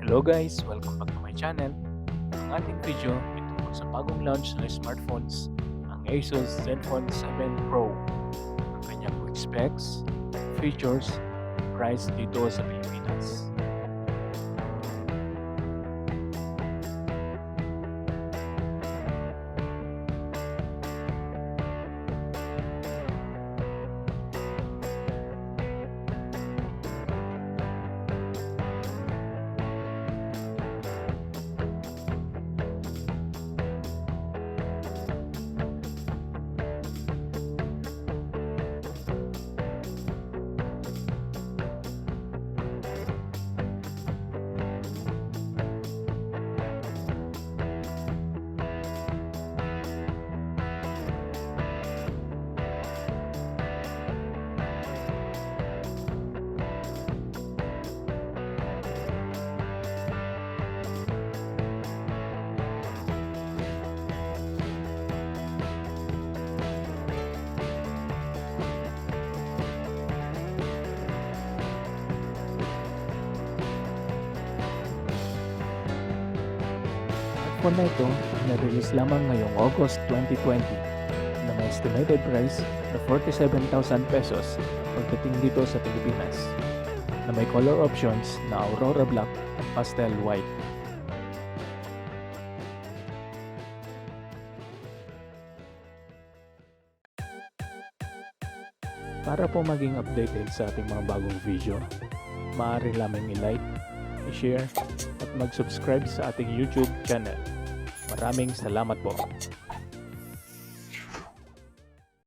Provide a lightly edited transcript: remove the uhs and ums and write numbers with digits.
Hello guys! Welcome back to my channel. Ang ating video ay tungkol sa bagong launch na smartphones, ang ASUS Zenfone 7 Pro. Ang kanyang quick specs, features, price dito sa Pilipinas. Phone na ito na-release lamang ngayong August 2020 na may estimated price na 47,000 pesos pagdating dito sa Pilipinas, na may color options na Aurora Black at Pastel White. Para po maging updated sa ating mga bagong video, maaari lamang i-like, i-share at mag-subscribe sa ating YouTube channel. Maraming salamat po.